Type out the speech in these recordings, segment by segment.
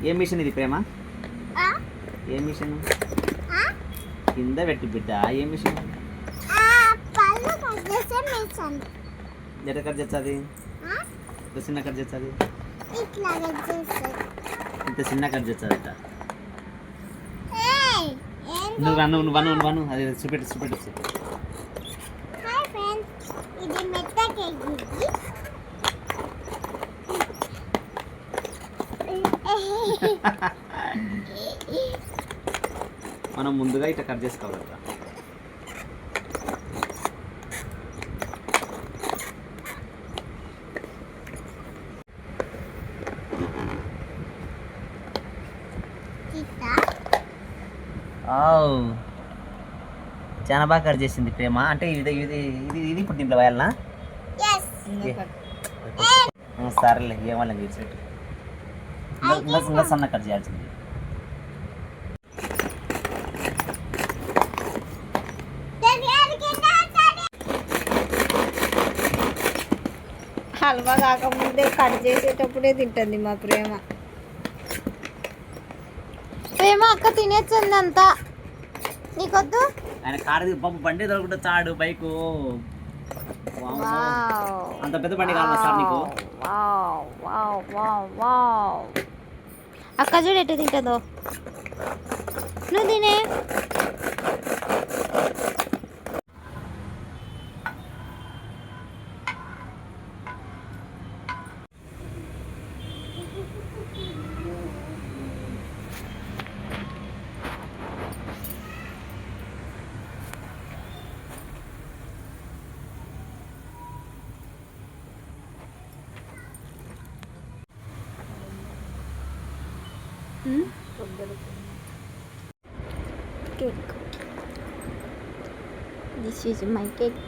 ఏ machine ఇది ప్రేమ? ఏ machine? కింద పెట్టి బిడ్డ. ఏ మిషన్? ఎట్లా కట్ చేస్తుంది? ఇంత చిన్న కట్ చేస్తుంది, ఇంత చిన్న కట్ చేస్తుంది. నువ్వు వను అది చూపెట్టు. మనం ముందుగా ఇట్లా కట్ చేసుకోవాలి. చాలా బాగా కట్ చేసింది ప్రేమ. అంటే ఇది ఇది ఇది ఇది ఇప్పుడు దీంట్లో వేయాలనా? సరేలే, ఏమన్నా తీసేట్టు ఇంకా సన్న కట్ చేయాల్సింది. హల్వా కాకముందే కట్ చేసేటప్పుడే తింటుంది మా ప్రేమ. అక్క తినేస్తుంది అంతా, నీకొద్దు. ఆయన కారు బండి దొరకకుండా చాడు బైకు. అంత పెద్ద బండి కావాలా సార్ నీకు? అక్క చూడు ఎట్టు తింటుందో. నువ్వు తినే. Cake. This is my cake.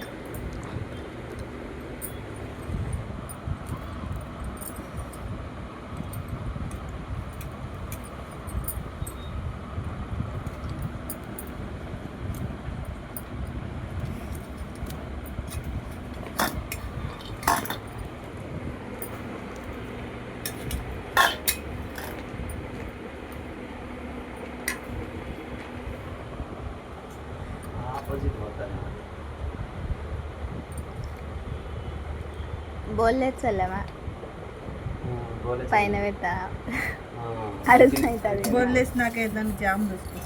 బోల్లేదు చల్లమా పైన పెట్టా అడుగుతుంది. బోర్లేసి నాకైతే దాన్ని జామ్ చూసుకో.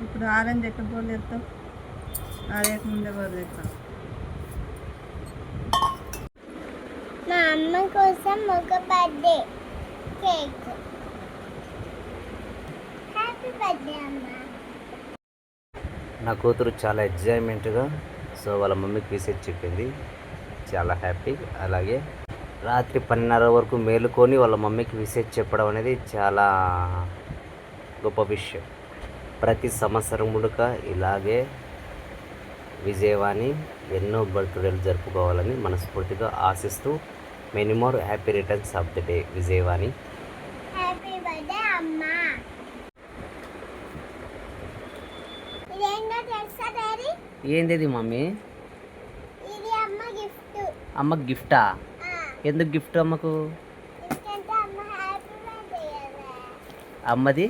ఇప్పుడు ఆరెంజ్ ఎట్లా బోర్లు ఎత్తాం? ఆరేక ముందే బోర్లు ఎత్తాం. మా అమ్మ కోసం ఒక బర్త్డే కేక్. హ్యాపీ బర్త్డే అమ్మ. నా కూతురు చాలా ఎంజాయ్మెంట్గా వాళ్ళ మమ్మీకి విషయం చెప్పింది. చాలా హ్యాపీ. అలాగే రాత్రి 12:30 వరకు మేలుకొని వాళ్ళ మమ్మీకి విషయం చెప్పడం అనేది చాలా గొప్ప విషయం. ప్రతి సంవత్సరం ముడుక ఇలాగే విజయవాణి ఎన్నో బర్త్డేలు జరుపుకోవాలని మనస్ఫూర్తిగా ఆశిస్తూ many more happy returns of the day Vijayavani. Happy birthday అమ్మ. ఏంది మమ్మీ? ఇది అమ్మ గిఫ్ట్. అమ్మకి గిఫ్టా? ఎందుకు గిఫ్ట్ అమ్మకు? అమ్మది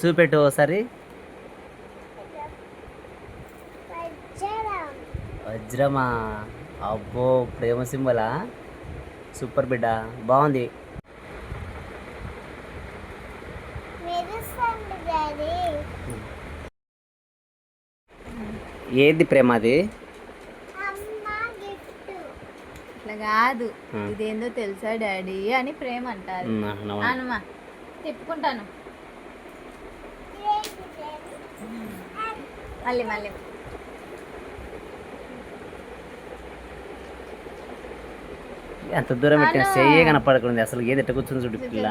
చూపెట్టు ఒకసారి. వజ్రమా? అబ్బో, ప్రేమ సింబలా? సూపర్ బిడ్డ, బాగుంది. ఏది ప్రేమ అది? ఇట్లా కాదు, ఇదేందో తెలుసా డాడీ అని ప్రేమ అంటారు. అనమా తిప్పుకుంటాను. మళ్ళీ మళ్ళీ ఎంత దూరం పెట్టిన చెయ్యే కనపడకుండా అసలు. ఏది ఎట్ట కూర్చుంది చూడు పిల్ల.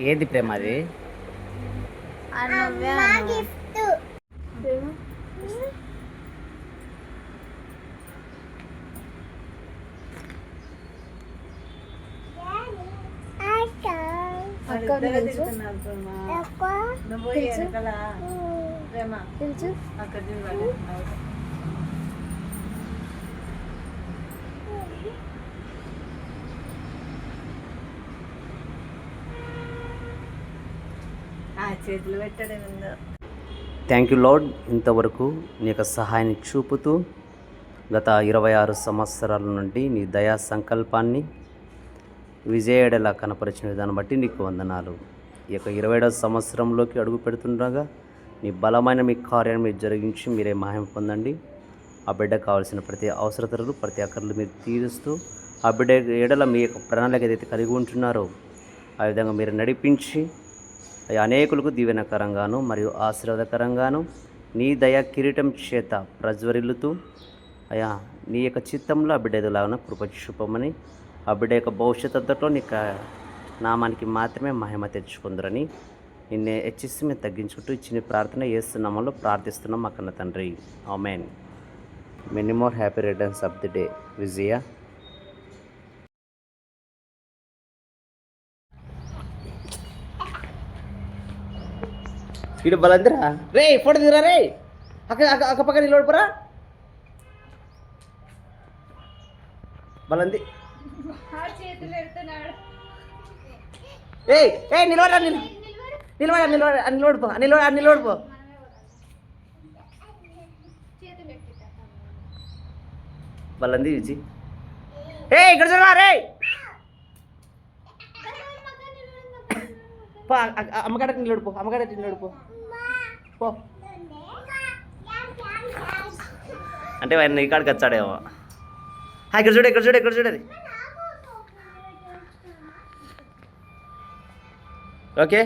ఏది ప్రేమ అది? చేతులు పెట్టడం ఉందో. థ్యాంక్ యూ లార్డ్, ఇంతవరకు నీ యొక్క సహాయాన్ని చూపుతూ గత 26 సంవత్సరాల నుండి నీ దయా సంకల్పాన్ని విజయడలా కనపరిచిన విధానం బట్టి నీకు వందనాలు. ఈ యొక్క 27వ సంవత్సరంలోకి అడుగు పెడుతుండగా నీ బలమైన మీ కార్యాన్ని మీరు జరిగించి మీరే మహిమ పొందండి. ఆ బిడ్డకు కావాల్సిన ప్రతి అవసరతలు ప్రతి అక్కర్లు మీరు తీరుస్తూ ఆ బిడ్డ ఎడల మీ యొక్క ప్రణాళిక ఏదైతే కలిగి ఉంటున్నారో ఆ విధంగా మీరు నడిపించి అనేకులకు దీవెనకరంగాను మరియు ఆశీర్వాదకరంగాను నీ దయా కిరీటం చేత ప్రజ్వరిల్లుతూ అయా నీ యొక్క చిత్తంలో ఆ బిడ్డ ఎదులాగా కృప చూపమని ఆ బిడ్డ యొక్క భవిష్యత్తు అంతట్లో నీ నామానికి మాత్రమే మహిమ తెచ్చుకుందరని నిన్నే హెచ్చిస్తూ మేము తగ్గించుకుంటూ ఇచ్చిన ప్రార్థన చేస్తున్నామలో ప్రార్థిస్తున్నాం మా కన్న తండ్రి. ఆమేన్. Many more happy returns of the day Vijaya. ఇడు బలందిరా రే ఫోటో దిరా రే అక్క పక్క నిలబడిపోరా బలంది. ఏ నిలబడరా నిలబడిపో బలంది చూచి. ఏ ఇక్కడ చూడరా రే అమ్మకాడకి నిలబడిపో పో. అంటే ఆయన ఇక్కడికి వచ్చాడేమో. ఇక్కడ చూడది. ఓకే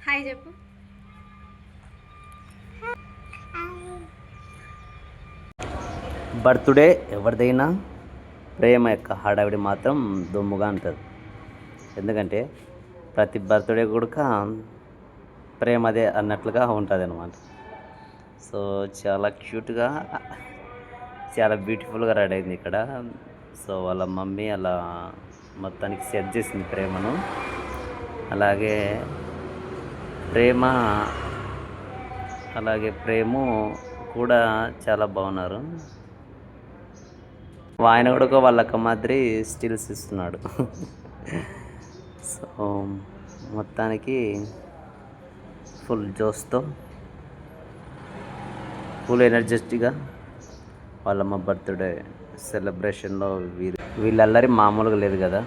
హాయ్ చెప్పు. బర్త్డే ఎవరిదైనా ప్రేమ యొక్క హడావిడి మాత్రం దుమ్ముగా ఉంటుంది. ఎందుకంటే ప్రతి బర్త్డే కూడా ప్రేమదే అన్నట్లుగా ఉంటుంది అన్నమాట. సో చాలా క్యూట్గా చాలా బ్యూటిఫుల్గా రెడీ అయింది ఇక్కడ. సో వాళ్ళ మమ్మీ అలా మొత్తానికి సెట్ చేసింది ప్రేమను. అలాగే ప్రేమ కూడా చాలా బాగున్నారు. ఆయన కూడా వాళ్ళక్క మాదిరి స్టిల్స్ ఇస్తున్నాడు. సో మొత్తానికి ఫుల్ జోస్తో ఫుల్ ఎనర్జెటిక్గా వాళ్ళమ్మ బర్త్డే సెలబ్రేషన్లో వీళ్ళల్లరి మామూలుగా లేదు కదా.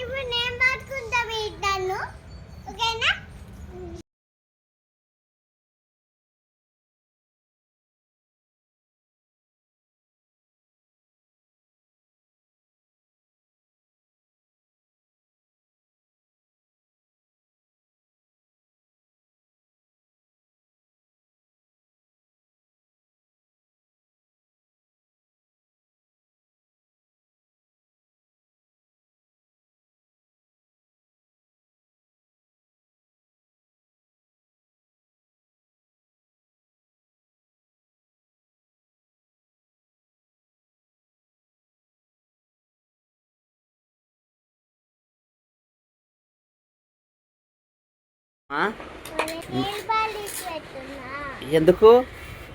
ఇప్పుడు నేను పట్టుకుంటా వీళ్ళను. ఓకేనా? ఎందుకు?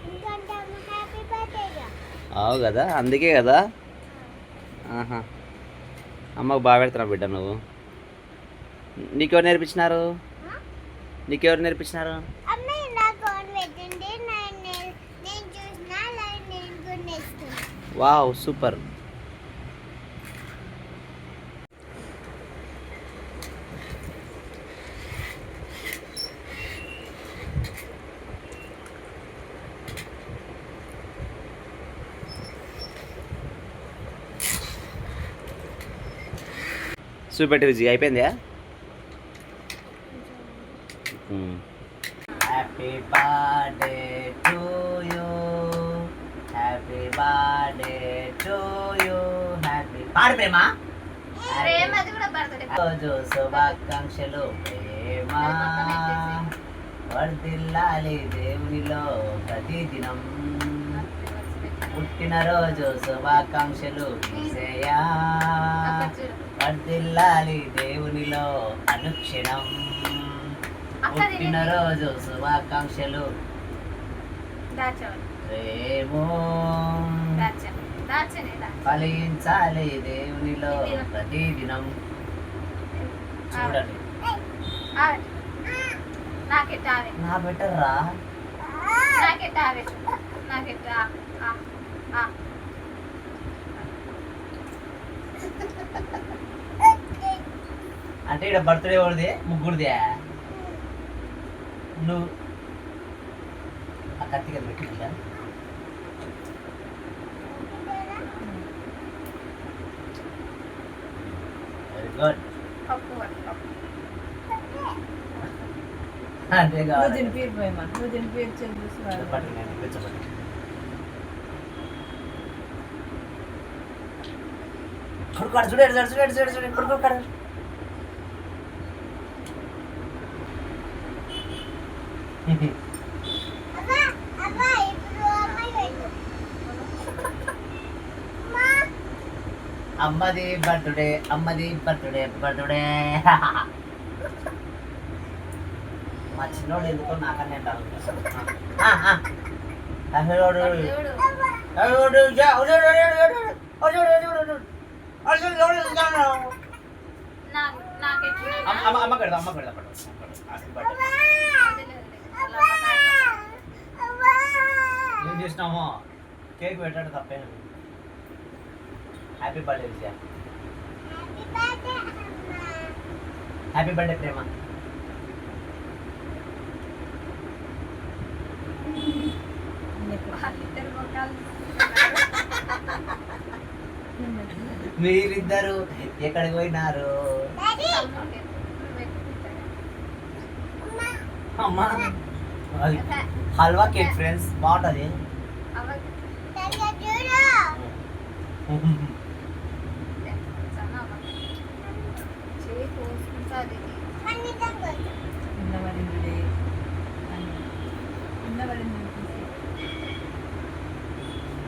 ఎందుకంటే అమ్మ హ్యాపీ బర్త్డేగా. అవు కదా, అందుకే కదా. అమ్మకు బాగా పెడుతున్నావు బిడ్డ నువ్వు. నీకెవరు నేర్పించినారు? అమ్మ నాకు పెట్టింది, నేను చూసిన నేను కూడా నేర్చుకున్నాను. Wow super. చూపెట్టి విజయ్ అయిపోయిందా? Happy birthday to you, happy birthday to you, happy పాడు ప్రేమ. రోజు శుభాకాంక్షలు ప్రేమ, వర్ధిల్లాలి దేవునిలో ప్రతిదినం. పుట్టినరోజు శుభాకాంక్షలు యేసయ్యా, వర్ధిల్లాలి దేవునిలో అనుక్షణం. పుట్టినరోజు శుభాకాంక్షలు రేమో, ఫలించాలి దేవునిలో ప్రతిదినం. చూడండి నా బెటర్రా. అంటే ఇక్కడ బర్త్డే ఎవరిది? ముగ్గురిదే. నువ్వు ఆ కత్తిగా పెట్టిందా? Very good. అంటే నువ్వు తినిపిపోయమ్మా, నువ్వు తినిపించే చూసి కొడుకాడు చూడాడు చూడాడు చూడాడు చూడాడు కొడుకోడు. అమ్మది బర్త్డే, అమ్మది బర్త్డే బర్త్డే. మా చిన్నోడు ఎందుకో నాకనే అంటారు. అమ్మ కడదా, అమ్మ కడదా పడు. ఏం చేసినామో కేక్ పెట్టాడు తప్పేనా? హ్యాపీ బర్త్డే విజయ. హ్యాపీ బర్త్డే ప్రేమ. మీరిద్దరు ఎక్కడికి పోయినారు? అమ్మా హల్వా కేక్ ఫ్రెండ్స్ బాగుంటుంది.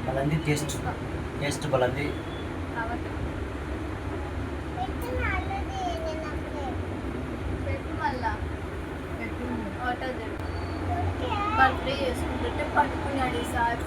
బలంది టేస్ట్, టేస్ట్ బలంది. బర్త్డే చేసుకుంటుంటే పడుకున్నాడు ఈసారి.